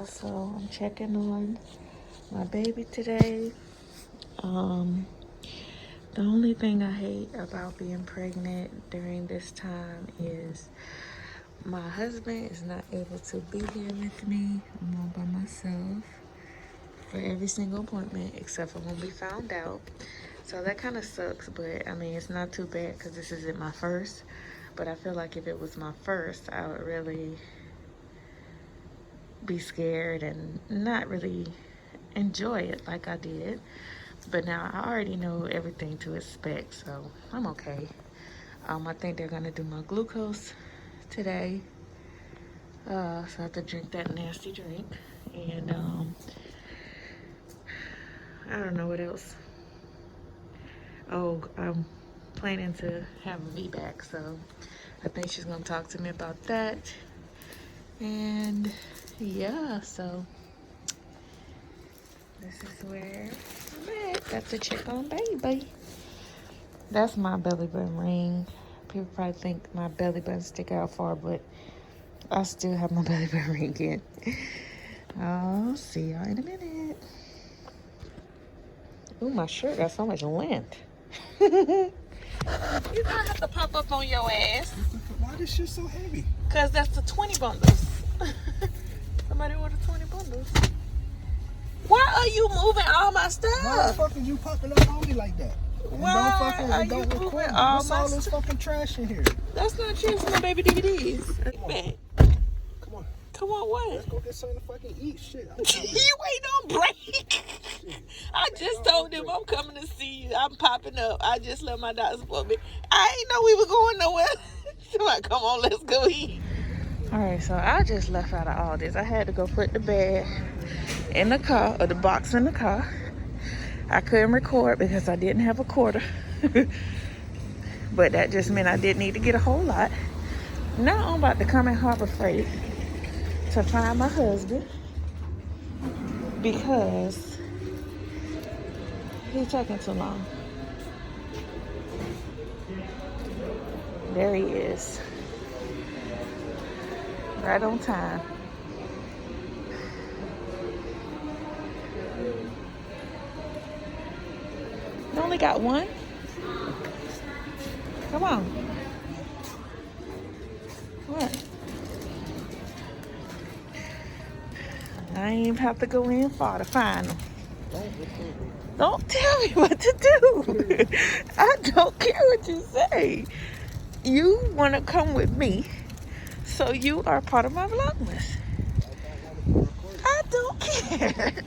y'all. So I'm checking on my baby today. The only thing I hate about being pregnant during this time is my husband is not able to be here with me. I'm all by myself for every single appointment except for when we found out. So that kind of sucks, but I mean, it's not too bad because this isn't my first. But I feel like if it was my first, I would really be scared and not really enjoy it like I did. But now I already know everything to expect, so I'm okay. I think they're gonna do my glucose today. So I have to drink that nasty drink. And I don't know what else. Oh, I'm planning to have a VBAC, so I think she's gonna talk to me about that. And yeah, so this is where I'm at. Got to check on baby. That's my belly button ring. People probably think my belly button stick out far, but I still have my belly button ring in. I'll see y'all in a minute. Ooh, my shirt got so much length. You don't have to pop up on your ass. Why this shit so heavy? Cause that's the 20 bundles. Somebody ordered 20 bundles. Why are you moving all my stuff? Why the fuck are you popping up on me like that? Why are you moving all What's my all this fucking trash in here? That's not true. It's my baby DVDs. Man. Come on. Come on, what? Let's go get something to fucking eat. Shit. You ain't on break. I just told them I'm coming to see you. I'm popping up. I just left my doctor's appointment. I ain't know we were going nowhere. So I come on, let's go eat. All right, so I just left out of all this. I had to go put the bag in the car, or the box in the car. I couldn't record because I didn't have a quarter. But that just meant I didn't need to get a whole lot. Now I'm about to come in Harbor Freight to find my husband because he's taking too long. There he is. Right on time. You only got one? Come on. What? I ain't even have to go in far to find them. Don't tell me what to do. I don't care what you say. You want to come with me, so you are part of my Vlogmas. I don't care.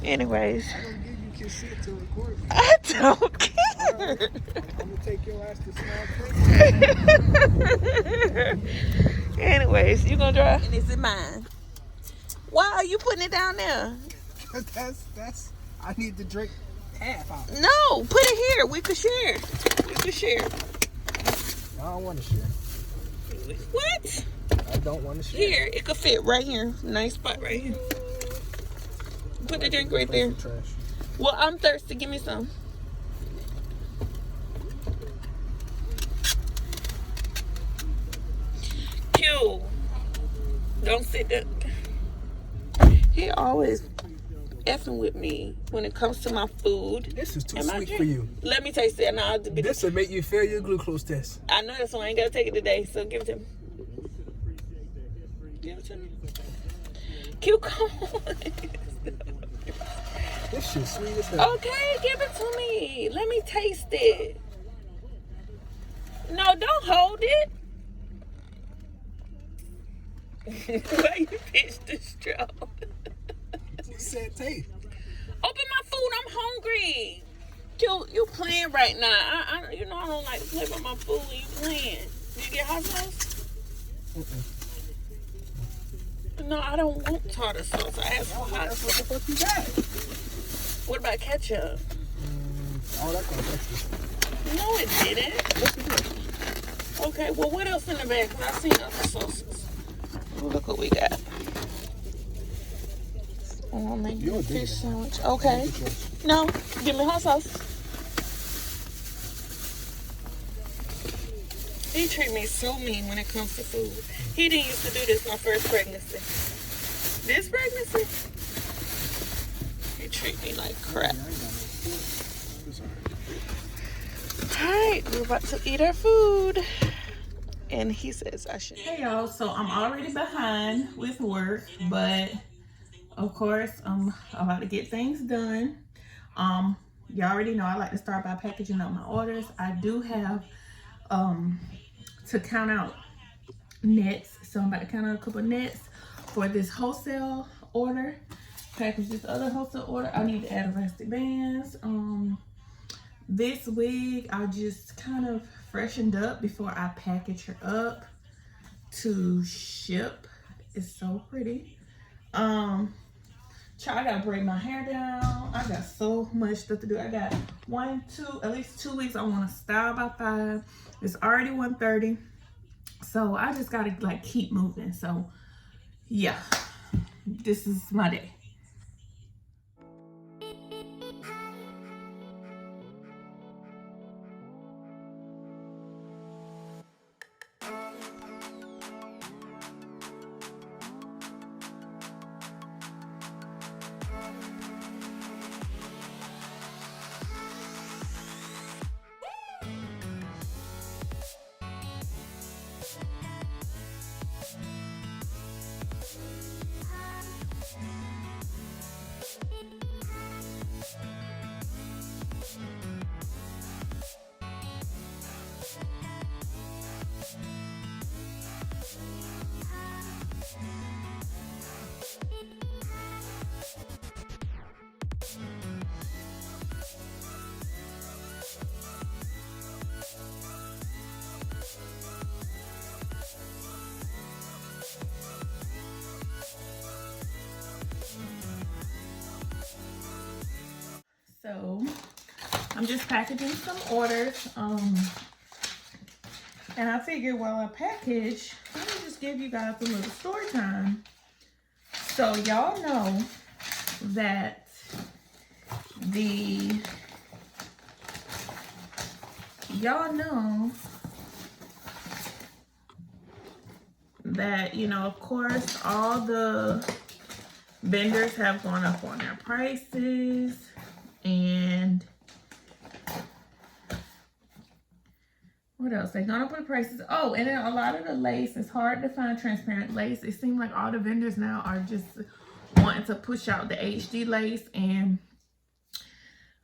Anyways. I don't give you consent to record me. I don't care. Right. I'm gonna take your ass to small place. Anyways, you gonna drive? And it's in mine. Why are you putting it down there? That's. I need to drink half out. No, put it here. We could share. We could share. I don't want to share. What? I don't want to share. Here, it could fit right here. Nice spot right here. Put the drink right there. Well, I'm thirsty. Give me some. Q. Don't sit there. He always effing with me when it comes to my food. This is too sweet for you. Let me taste it. Now this will make you fail your glucose test. I know this one. I ain't gotta take it today, so give it to me. Give it to me. Q, come on. This shit sweet as hell. Okay, give it to me. Let me taste it. No, don't hold it. Why you pitched the straw? You said taste. Open my food. I'm hungry. You playing right now. I you know I don't like to play with my food when you playing. Did you get hot sauce? No, I don't want tartar sauce. I asked for hot sauce. What the fuck you got? What about ketchup? Oh, that comes extra. No, it didn't. Yes, it did. Okay, well, what else in the bag? Because I've seen other sauces. Look what we got. Oh, maybe a fish sandwich. Okay. No, give me hot sauce. He treat me so mean when it comes to food. He didn't used to do this my first pregnancy. This pregnancy, he treat me like crap. Alright, we're about to eat our food. And he says I should. Hey y'all, so I'm already behind with work, but of course I'm about to get things done. You already know I like to start by packaging up my orders. I do have to count out nets, so I'm about to count out a couple nets for this wholesale order. Package this other wholesale order. I need to add elastic bands. This wig I just kind of freshened up before I package her up to ship. It's so pretty. I gotta braid my hair down. I got so much stuff to do. I got at least 2 weeks. I want to style by 5. It's already 1:30, so I just gotta like keep moving. So yeah, this is my day. So I'm just packaging some orders. And I figured while I package, let me just give you guys a little story time. So y'all know that you know, of course, all the vendors have gone up on their prices, and what else? They gone up on the prices. Oh, and then a lot of the lace, it's hard to find transparent lace. It seems like all the vendors now are just wanting to push out the HD lace, and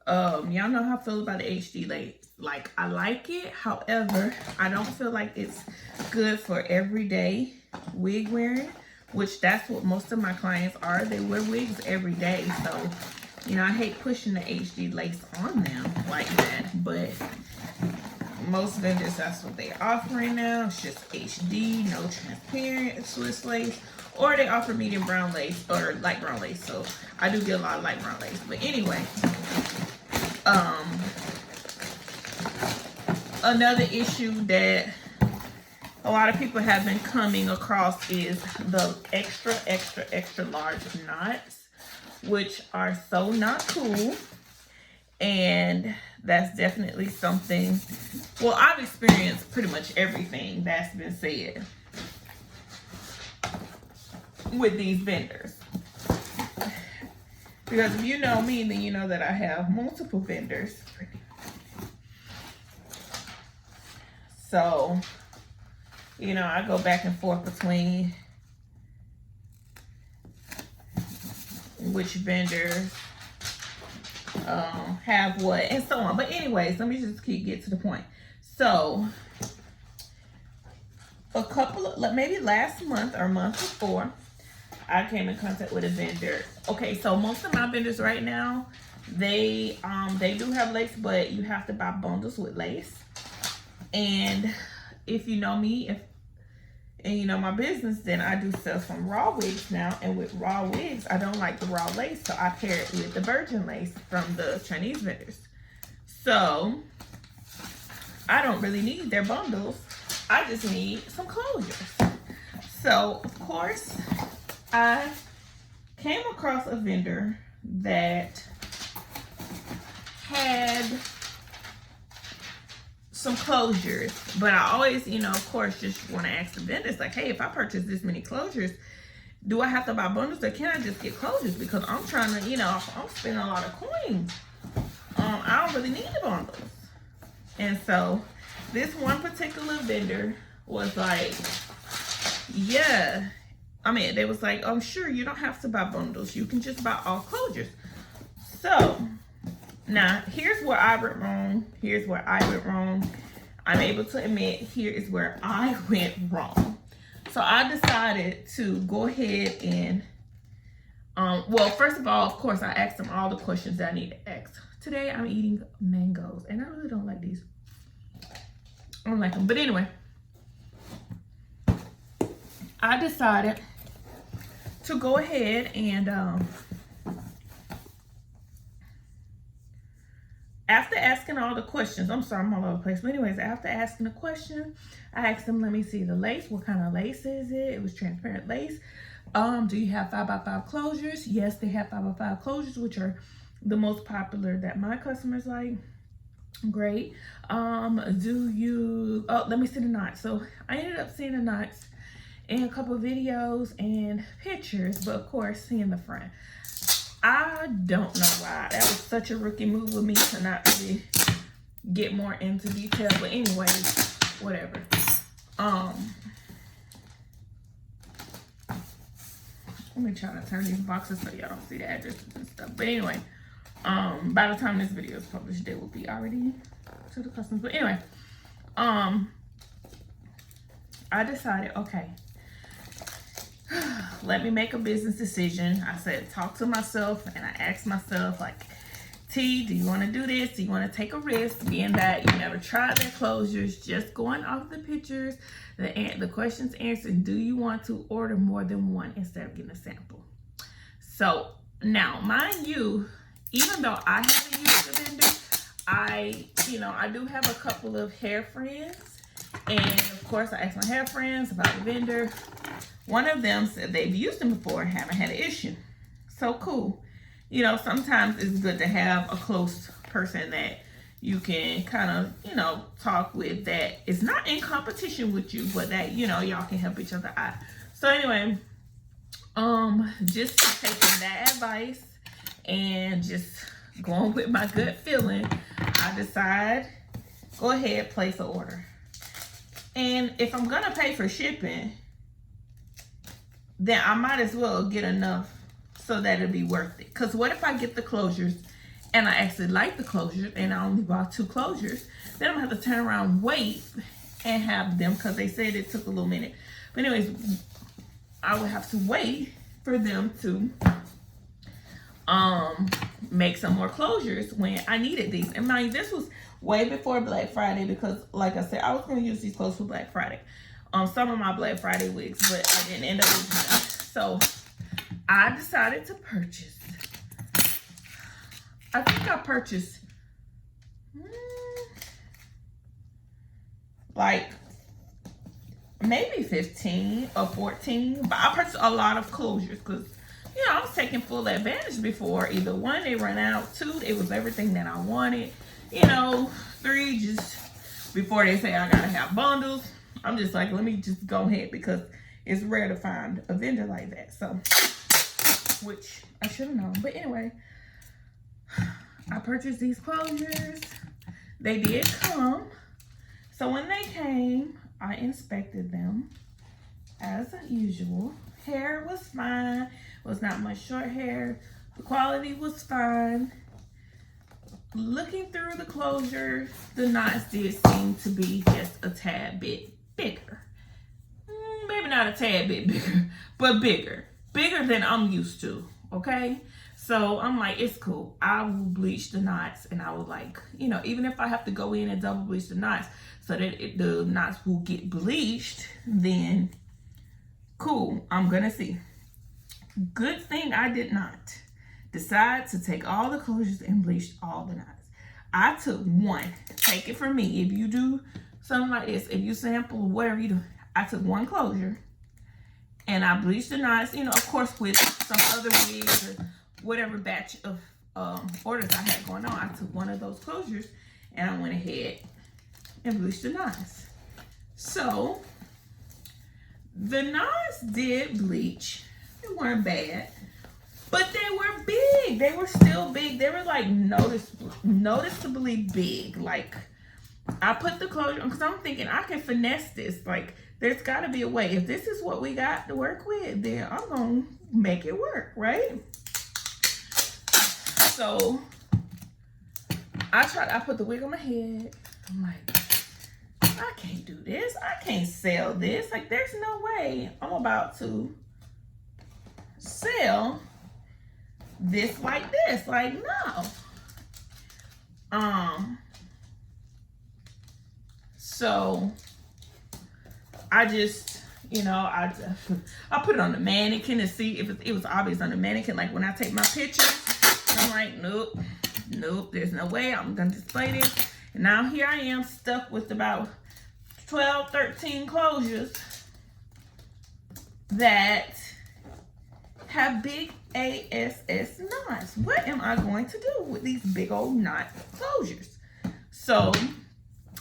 y'all know how I feel about the HD lace. Like, I like it, however, I don't feel like it's good for everyday wig wearing, which that's what most of my clients are. They wear wigs every day, so you know, I hate pushing the HD lace on them like that, but most vendors, that's what they're offering now. It's just HD, no transparent Swiss lace, or they offer medium brown lace or light brown lace. So I do get a lot of light brown lace. But anyway, another issue that a lot of people have been coming across is the extra large knots, which are so not cool. And that's definitely something, well, I've experienced pretty much everything that's been said with these vendors. Because if you know me, then you know that I have multiple vendors. So, you know, I go back and forth between which vendors have what and so on. But anyways, let me just get to the point. So a couple of, maybe last month or month before, I came in contact with a vendor. Okay, so most of my vendors right now, they do have lace, but you have to buy bundles with lace. And if you know me, and you know my business, then I do sell some raw wigs now. And with raw wigs, I don't like the raw lace, so I pair it with the virgin lace from the Chinese vendors. So I don't really need their bundles. I just need some closures. So of course, I came across a vendor that had some closures, but I always, you know, of course, just want to ask the vendors, like, hey, if I purchase this many closures, do I have to buy bundles or can I just get closures? Because I'm trying to, you know, I'm spending a lot of coins. I don't really need the bundles. And so this one particular vendor was like, yeah. I mean, they was like, I'm sure you don't have to buy bundles. You can just buy all closures. So now here's where I went wrong. Here's where I went wrong. I'm able to admit here is where I went wrong. So I decided to go ahead and, well, first of all, of course, I asked them all the questions that I need to ask. Today I'm eating mangoes and I really don't like these. I don't like them. But anyway, I decided to go ahead and after asking all the questions, I'm sorry, I'm all over the place. But anyways, after asking the question, I asked them, let me see the lace. What kind of lace is it? It was transparent lace. Do you have 5x5 closures? Yes, they have 5x5 closures, which are the most popular that my customers like. Great. Do you, oh, let me see the knots. So I ended up seeing the knots in a couple videos and pictures, but of course, seeing the front. I don't know why. That was such a rookie move with me to not really get more into detail. But anyways, whatever. Let me try to turn these boxes so y'all don't see the addresses and stuff. But anyway, by the time this video is published, they will be already to the customers. But anyway, I decided, okay, let me make a business decision. I said, talk to myself, and I asked myself, like, T, do you want to do this? Do you want to take a risk, being that you never tried their closures, just going off the pictures, the questions answered, do you want to order more than one instead of getting a sample? So now, mind you, even though I haven't used the vendor, I do have a couple of hair friends, and of course I asked my hair friends about the vendor. One of them said they've used them before, haven't had an issue. So cool. You know, sometimes it's good to have a close person that you can kind of, you know, talk with that is not in competition with you, but that, you know, y'all can help each other out. So anyway, just taking that advice and just going with my gut feeling, I decide, go ahead, place an order. And if I'm gonna pay for shipping, then I might as well get enough so that it'll be worth it. Because what if I get the closures and I actually like the closures and I only bought 2 closures? Then I'm gonna have to turn around, wait, and have them, because they said it took a little minute. But anyways, I would have to wait for them to make some more closures when I needed these. And mind you, this was way before Black Friday, because like I said, I was gonna use these clothes for Black Friday. Some of my Black Friday wigs, but I didn't end up using them. So I decided to purchase. I think I purchased like maybe 15 or 14, but I purchased a lot of closures because, you know, I was taking full advantage before. Either 1, they ran out, 2, it was everything that I wanted, you know, 3, just before they say I gotta have bundles. I'm just like, let me just go ahead, because it's rare to find a vendor like that. So, which I should have known. But anyway, I purchased these closures. They did come. So when they came, I inspected them as usual. Hair was fine. Was not much short hair. The quality was fine. Looking through the closure, the knots did seem to be just a tad bit bigger. Maybe not a tad bit bigger, but bigger. Bigger than I'm used to, okay? So I'm like, it's cool. I will bleach the knots, and I will, like, you know, even if I have to go in and double bleach the knots so that the knots will get bleached, then cool, I'm gonna see. Good thing I did not decide to take all the closures and bleach all the knots. I took one. Take it from me. If you do something like this, if you sample or whatever you do, I took one closure and I bleached the knots, you know, of course, with some other wigs or whatever batch of orders I had going on. I took one of those closures and I went ahead and bleach the knots. So the knots did bleach. They weren't bad, but they were big. They were still big. They were like noticeably big. Like, I put the closure on because I'm thinking I can finesse this. Like, there's got to be a way. If this is what we got to work with, then I'm going to make it work, right? So I put the wig on my head. I'm like, I can't do this. I can't sell this. Like, there's no way I'm about to sell this like this. Like, no. So I just, you know, I put it on the mannequin to see if it was obvious on the mannequin. Like, when I take my pictures, I'm like, nope, there's no way I'm gonna display this. And now here I am stuck with about 12, 13 closures that have big ASS knots. What am I going to do with these big old knot closures? So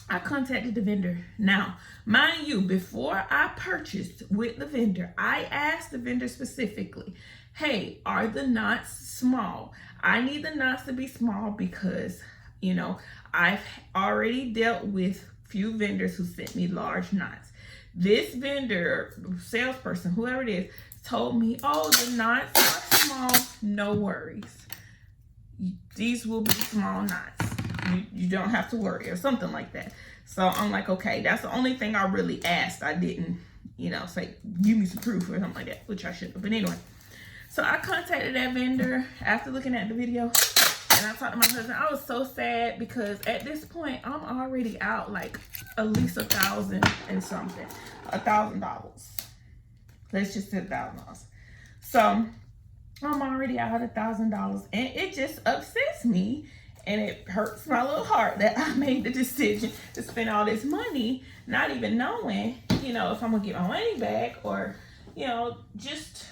I contacted the vendor. Now, mind you, before I purchased with the vendor, I asked the vendor specifically, hey, are the knots small? I need the knots to be small because, you know, I've already dealt with few vendors who sent me large knots. This vendor, salesperson, whoever it is, told me, oh, the knots are small, no worries. These will be small knots. You don't have to worry, or something like that. So I'm like, okay, that's the only thing I really asked. I didn't, you know, say, give me some proof or something like that, which I should have. But anyway, so I contacted that vendor after looking at the video, and I talked to my husband. I was so sad because at this point, I'm already out like at least $1,000 and something, $1,000. Let's just say $1,000. So I'm already out $1,000, and it just upsets me, and it hurts my little heart that I made the decision to spend all this money, not even knowing, you know, if I'm gonna get my money back, or, you know, just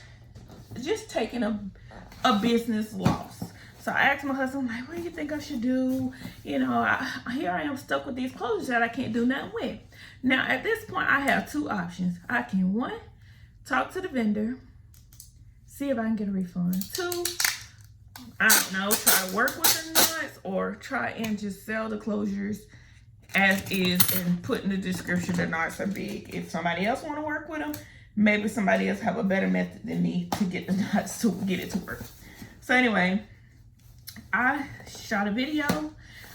taking a business loss. So I asked my husband, like, what do you think I should do? You know, here I am stuck with these clothes that I can't do nothing with. Now, at this point, I have two options. I can, one, talk to the vendor, see if I can get a refund. Two, I don't know, try to work with the knots, or try and just sell the closures as is and put in the description the knots are big. If somebody else want to work with them, maybe somebody else have a better method than me to get the knots to get it to work. So anyway, I shot a video.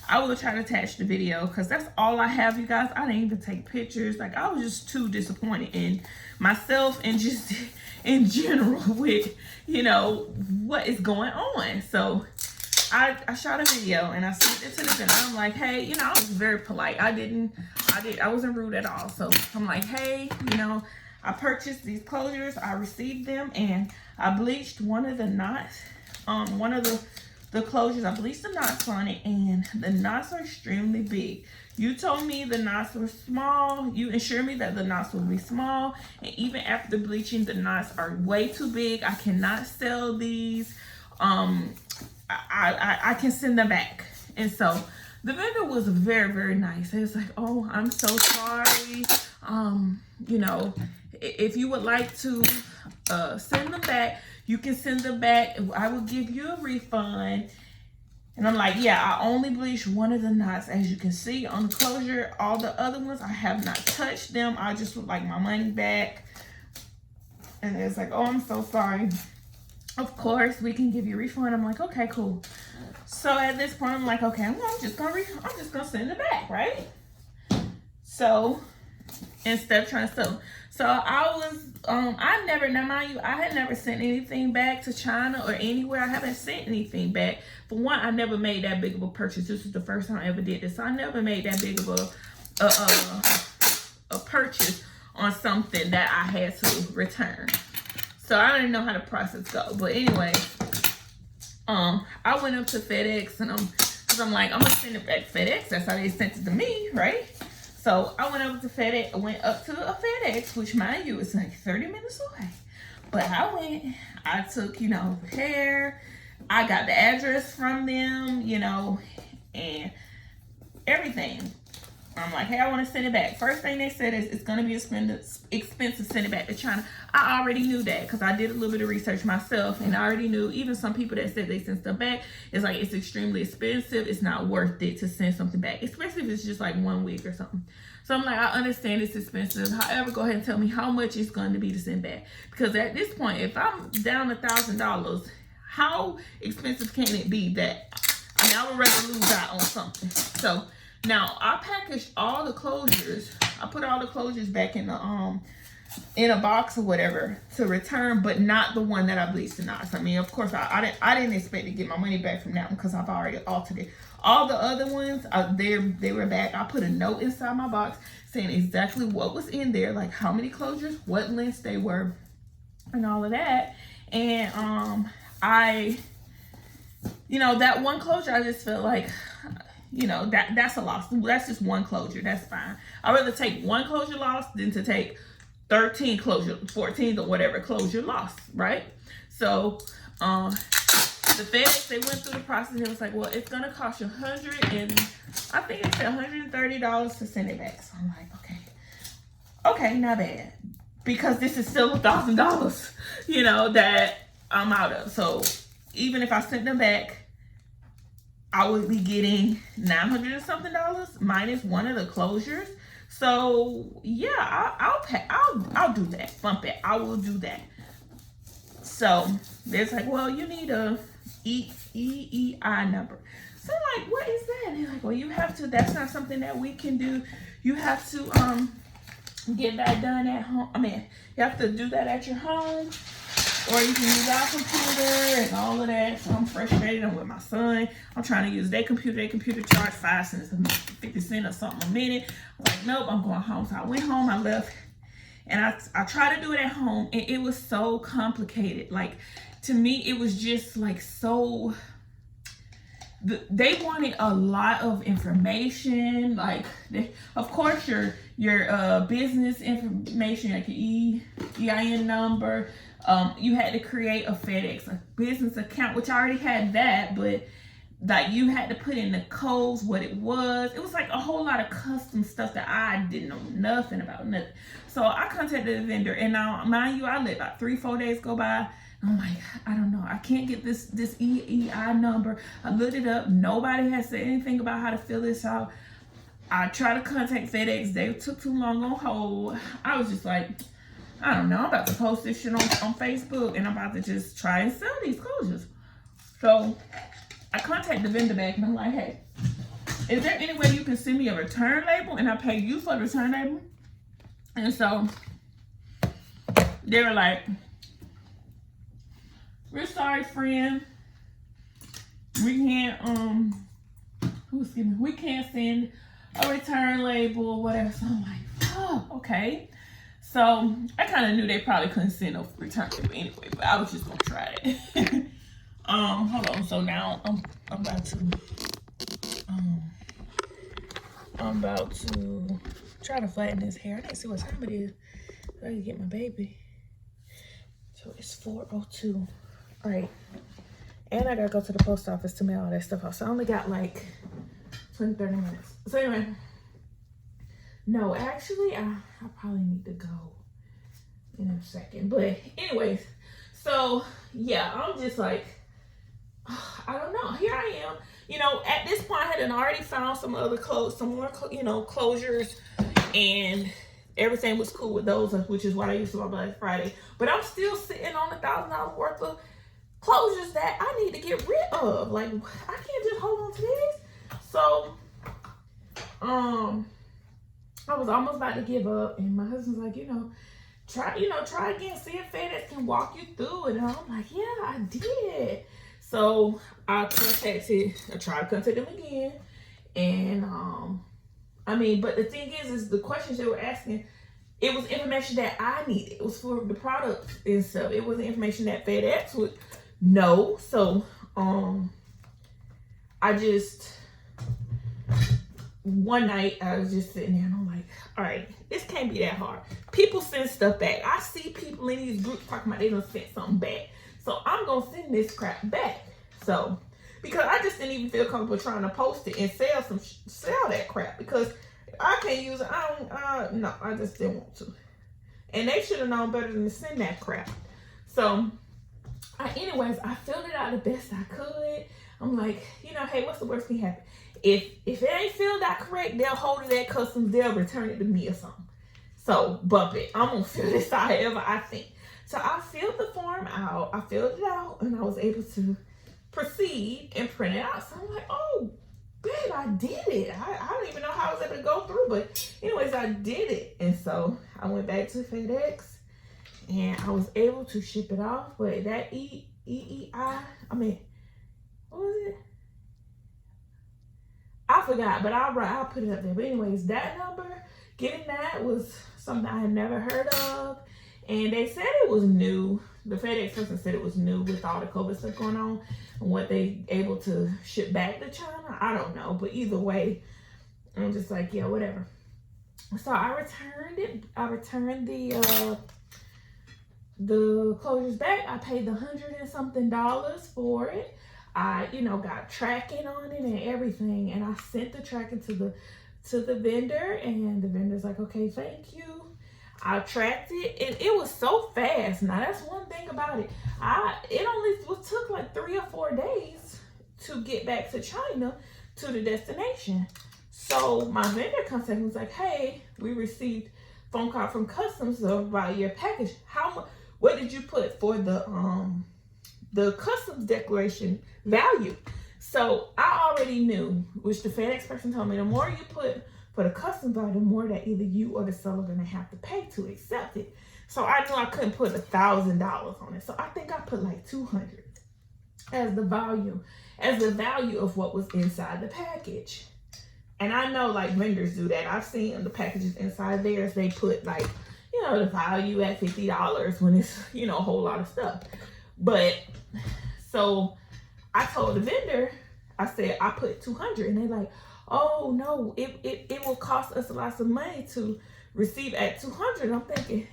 I will try to attach the video because that's all I have, you guys. I didn't even take pictures. Like, I was just too disappointed in myself and just in general with, you know, what is going on. So I shot a video and I sent it to the vendor. I'm like, hey, you know, I was very polite. I wasn't rude at all. So I'm like, hey, you know, I purchased these closures. I received them, and I bleached one of the knots. One of the closures, I bleached the knots on it, and the knots are extremely big. You told me the knots were small. You assured me that the knots would be small, and even after bleaching, the knots are way too big. I cannot sell these. I can send them back. And so the vendor was very, very nice. He was like, oh, I'm so sorry. You know, if you would like to send them back, you can send them back. I will give you a refund. And I'm like, yeah, I only bleached one of the knots. As you can see on the closure, all the other ones, I have not touched them. I just would like my money back. And it's like, oh, I'm so sorry. Of course, we can give you a refund. I'm like, okay, cool. So at this point, I'm like, okay, I'm just gonna send it back, right? So instead of trying to sell, so I was, now mind you, I had never sent anything back to China or anywhere. I haven't sent anything back. For one, I never made that big of a purchase. This was the first time I ever did this. So I never made that big of a purchase on something that I had to return. So I didn't know how the process go. But anyway, I went up to FedEx, and cause I'm like, I'm gonna send it back to FedEx. That's how they sent it to me, right? So I went up to FedEx. I went up to a FedEx, which mind you, is like 30 minutes away. But I took, you know, hair. I got the address from them, you know, and everything. I'm like, hey, I want to send it back. First thing they said is it's going to be expensive to send it back to China. I already knew that because I did a little bit of research myself, and I already knew even some people that said they send stuff back, it's like it's extremely expensive. It's not worth it to send something back, especially if it's just like 1 week or something. So I'm like, I understand it's expensive. However, go ahead and tell me how much it's going to be to send back. Because at this point, if I'm down $1,000, how expensive can it be that I would rather lose out on something? So now I packaged all the closures. I put all the closures back in a box or whatever to return, but not the one that I bleached and knots. I mean, of course, I didn't expect to get my money back from that one because I've already altered it. All the other ones, they were back. I put a note inside my box saying exactly what was in there, like how many closures, what lengths they were, and all of that. And that one closure, I just felt like, that's a loss. That's just one closure. That's fine. I'd rather take one closure loss than to take 13 closure, 14 or whatever closure loss, right? So, the FedEx, they went through the process. It was like, well, it's gonna cost you $130 to send it back. So I'm like, okay, not bad, because this is still $1,000, that I'm out of. So even if I sent them back, I would be getting $900 and something minus one of the closures. So yeah, I'll do that. Bump it. I will do that. So it's like, well, you need a EEI number. So I'm like, what is that? And they're like, well, you have to. That's not something that we can do. You have to get that done at home. I mean, you have to do that at your home, or you can use our computer and all of that. So I'm frustrated. I'm with my son. I'm trying to use their computer. Their computer charge 5 cents, 50 cents or something a minute. I'm like, nope, I'm going home. So I went home. I left. And I tried to do it at home, and it was so complicated. Like, to me, it was just like so. They wanted a lot of information. Like, of course, your business information, like your EIN number. You had to create a FedEx, a business account, which I already had that, but like you had to put in the codes, what it was. It was like a whole lot of custom stuff that I didn't know nothing about. Nothing. So I contacted the vendor, and now, mind you, I let about 3-4 days go by. I'm like, I don't know. I can't get this EEI number. I looked it up. Nobody has said anything about how to fill this out. I tried to contact FedEx. They took too long on hold. I was just like, I don't know. I'm about to post this shit on Facebook, and I'm about to just try and sell these closures. So I contacted the vendor back, and I'm like, hey, is there any way you can send me a return label, and I pay you for the return label? And so they were like, we're sorry, friend. We can't we can't send a return label or whatever. So I'm like, oh, okay. So I kind of knew they probably couldn't send a return label anyway, but I was just gonna try it. Hold on. So now I'm about to try to flatten his hair. I didn't see what time it is so I can get my baby. So it's 4:02. All right, and I gotta go to the post office to mail all that stuff out. So I only got like 20-30 minutes. So anyway, no, actually, I probably need to go in a second. But anyways, so yeah, I'm just like, I don't know. Here I am. At this point, I had already found some more closures, and everything was cool with those, which is what I used to buy Black Friday. But I'm still sitting on $1,000 worth of closures that I need to get rid of. Like, I can't just hold on to this. So, I was almost about to give up, and my husband's like, try again, see if FedEx can walk you through it. And I'm like, yeah, I did. So I tried to contact them again, and but the thing is the questions they were asking, it was information that I needed. It was for the products and stuff. It wasn't information that FedEx would know. So one night I was just sitting there, and I'm like, all right, this can't be that hard. People send stuff back. I see people in these groups talking about they done sent something back. So I'm going to send this crap back. So, because I just didn't even feel comfortable trying to post it and sell that crap. Because I can't use it. I don't, no, I just didn't want to. And they should have known better than to send that crap. So, anyways, I filled it out the best I could. I'm like, you know, hey, what's the worst thing happen? If it ain't filled out correct, they'll hold it at customs. They'll return it to me or something. So, bump it. I'm going to fill this out however I think. So, I filled the form out. I filled it out, and I was able to proceed and print it out. So, I'm like, oh, babe, I did it. I don't even know how I was able to go through. But, anyways, I did it. And so, I went back to FedEx, and I was able to ship it off. But that what was it? I forgot, but I'll put it up there. But anyways, that number, getting that was something I had never heard of. And they said it was new. The FedEx person said it was new with all the COVID stuff going on and what they able to ship back to China. I don't know, but either way, I'm just like, yeah, whatever. So I returned it. I returned the closures back. I paid the $100 and something for it. I, got tracking on it and everything, and I sent the tracking to the vendor, and the vendor's like, okay, thank you. I tracked it, and it was so fast. Now that's one thing about it. It only took like 3 or 4 days to get back to China to the destination. So my vendor contacted me, was like, hey, we received phone call from customs about your package. What did you put for the customs declaration value? So I already knew, which the FedEx person told me, the more you put for the customs value, the more that either you or the seller are gonna have to pay to accept it. So I knew I couldn't put $1,000 on it. So I think I put like $200 as the value of what was inside the package. And I know like vendors do that. I've seen the packages inside theirs, they put like, the value at $50 when it's, a whole lot of stuff. But so I told the vendor, I said, I put $200, and they're like, oh no, it will cost us lots of money to receive at $200. I'm thinking,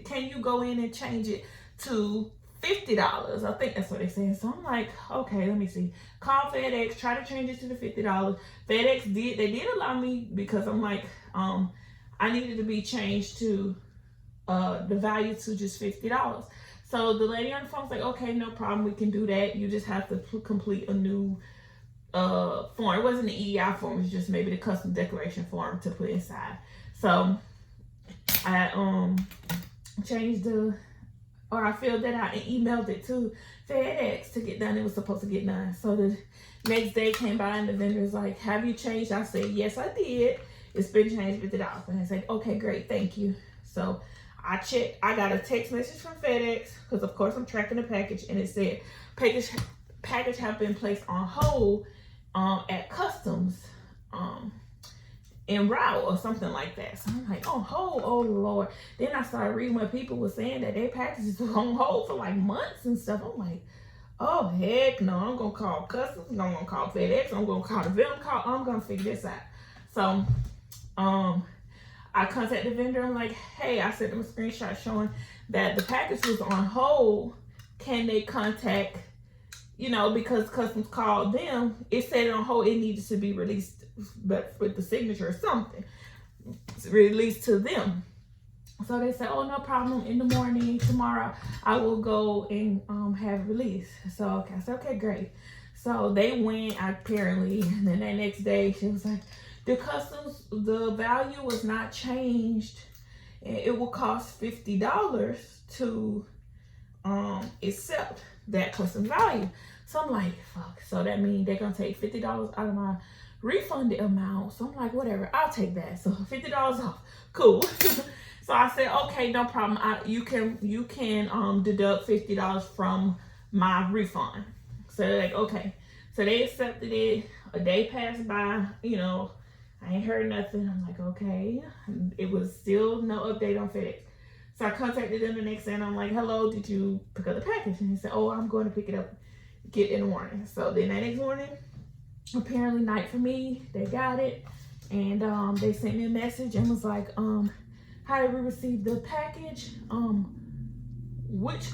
can you go in and change it to $50? I think that's what they said. So I'm like, okay, let me see. Call FedEx, try to change it to the $50. FedEx did allow me, because I'm like, I needed to be changed to the value to just $50. So the lady on the phone was like, okay, no problem, we can do that. You just have to complete a new form. It wasn't an EEI form, it was just maybe the custom declaration form to put inside. So I changed I filled that out and emailed it to FedEx to get done. It was supposed to get done. So the next day came by, and the vendor's like, have you changed? I said, yes, I did. It's been changed $50. And I said, okay, great, thank you. So I checked, I got a text message from FedEx, because of course I'm tracking the package, and it said package have been placed on hold at customs en route or something like that. So I'm like, on hold, oh Lord. Then I started reading what people were saying, that their packages were on hold for like months and stuff. I'm like, oh heck no, I'm gonna call customs, I'm gonna call FedEx, I'm gonna call the vendor, I'm gonna figure this out. So I contacted the vendor. I'm like, hey, I sent them a screenshot showing that the package was on hold. Can they contact, because customs called them, it said on hold, it needed to be released, but with the signature or something, released to them. So they said, oh, no problem. In the morning, tomorrow, I will go and have it released. So okay, I said, okay, great. So they went, apparently, and then that next day, she was like, the value was not changed. It will cost $50 to accept that custom value. So I'm like, fuck. So that means they're gonna take $50 out of my refunded amount. So I'm like, whatever, I'll take that. So $50 off, cool. So I said, okay, no problem. You can deduct $50 from my refund. So they're like, okay. So they accepted it. A day passed by, I ain't heard nothing. I'm like, okay. It was still no update on FedEx. So I contacted them the next day, and I'm like, hello, did you pick up the package? And he said, oh, I'm going to pick it up, get in the morning. So then that next morning, apparently night for me, they got it. And they sent me a message and was like, how did we receive the package? Which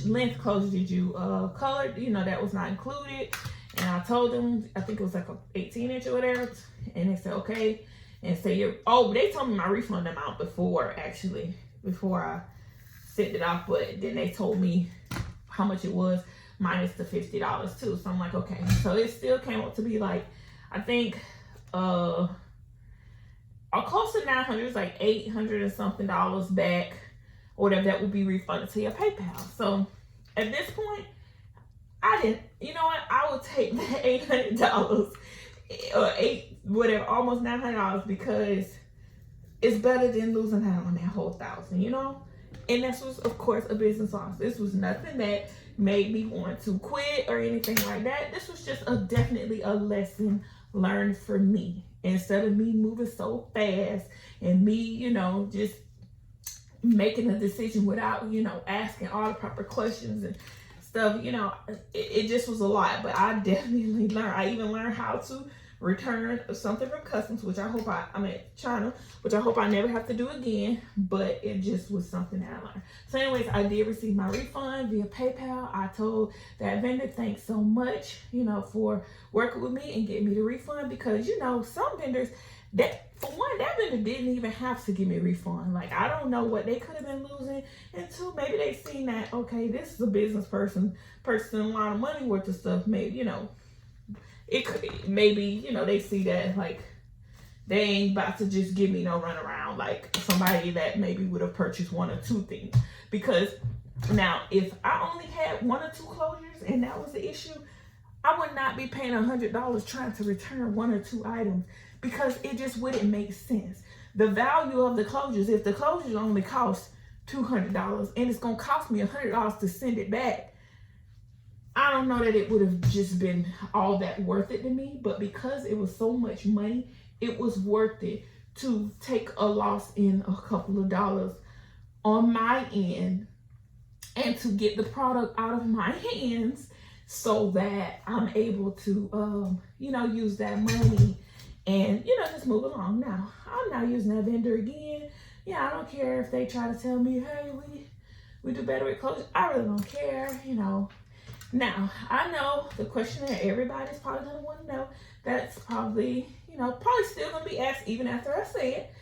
length closure did you color? That was not included. And I told them, I think it was like a 18-inch or whatever. And they said, okay. and say, oh, they told me my refund amount before I sent it off, but then they told me how much it was minus the $50 too. So I'm like, okay. So it still came up to be like, I think close to 900, it's like $800 and something back, or whatever, that would be refunded to your PayPal. So at this point, I didn't, you know what, I would take that $800 or almost $900, because it's better than losing out on that whole $1,000, you know. And this was, of course, a business loss. This was nothing that made me want to quit or anything like that. This was just definitely a lesson learned for me. Instead of me moving so fast and me, you know, just making a decision without, you know, asking all the proper questions and stuff, you know, it just was a lot. But I definitely learned. I even learned how to return something from customs, which I hope China, which I hope I never have to do again. But it just was something that I learned. So anyways, I did receive my refund via PayPal. I told that vendor, thanks so much, you know, for working with me and getting me the refund, because, you know, some vendors, that for one, that vendor didn't even have to give me a refund. Like, I don't know what they could have been losing. And two, maybe they seen that, okay, this is a business person a lot of money worth of stuff. Maybe, you know, it could, maybe, you know, they see that, like, they ain't about to just give me no runaround like somebody that maybe would have purchased one or two things. Because now, if I only had one or two closures and that was the issue, I would not be paying $100 trying to return one or two items, because it just wouldn't make sense. The value of the closures, if the closures only cost $200 and it's gonna cost me $100 to send it back, I don't know that it would have just been all that worth it to me. But because it was so much money, it was worth it to take a loss in a couple of dollars on my end and to get the product out of my hands, so that I'm able to, you know, use that money and, you know, just move along. Now, I'm not using that vendor again. Yeah, I don't care if they try to tell me, hey, we do better with closures. I really don't care, you know. Now, I know the question that everybody's probably going to want to know, that's probably, you know, probably still going to be asked even after I say it,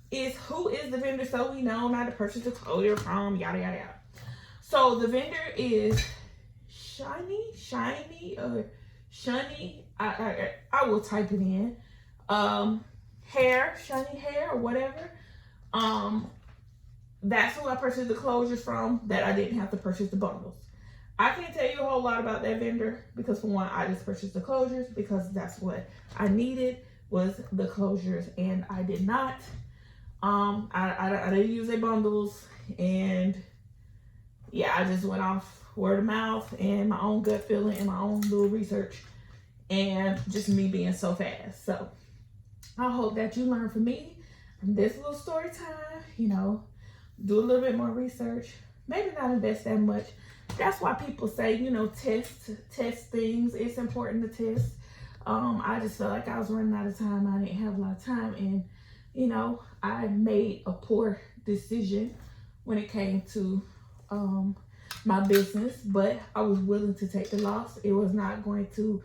is who is the vendor, so we know not to purchase the closure from, yada, yada, yada. So the vendor is Shiny. I will type it in. Shiny hair or whatever. That's who I purchased the closures from, that I didn't have to purchase the bundles. I can't tell you a whole lot about that vendor, because for one, I just purchased the closures because that's what I needed, was the closures, and I did not. I didn't use their bundles, and yeah, I just went off word of mouth and my own gut feeling and my own little research, and just me being so fast. So I hope that you learn from me, from this little story time, you know, do a little bit more research, maybe not invest that much. That's why people say, you know, test things. It's important to test. I just felt like I was running out of time. I didn't have a lot of time, and, you know, I made a poor decision when it came to my business, but I was willing to take the loss. It was not going to,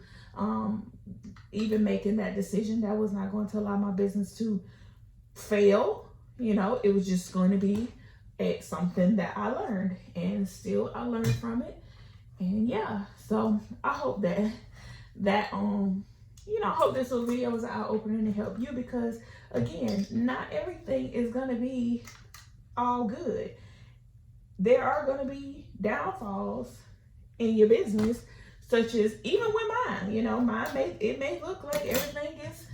even making that decision, that was not going to allow my business to fail. You know, it was just going to be something that I learned, and still I learned from it. And yeah, so I hope that you know, I hope this little video was an eye-opener to help you, because again, not everything is going to be all good. There are going to be downfalls in your business, such as even with mine. You know, it may look like everything is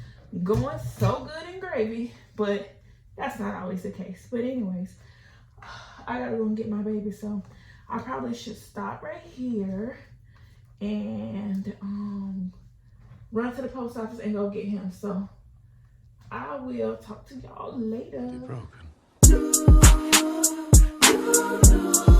going so good and gravy, but that's not always the case. But anyways, I gotta go and get my baby, so I probably should stop right here and run to the post office and go get him. So I will talk to y'all later. You're broken.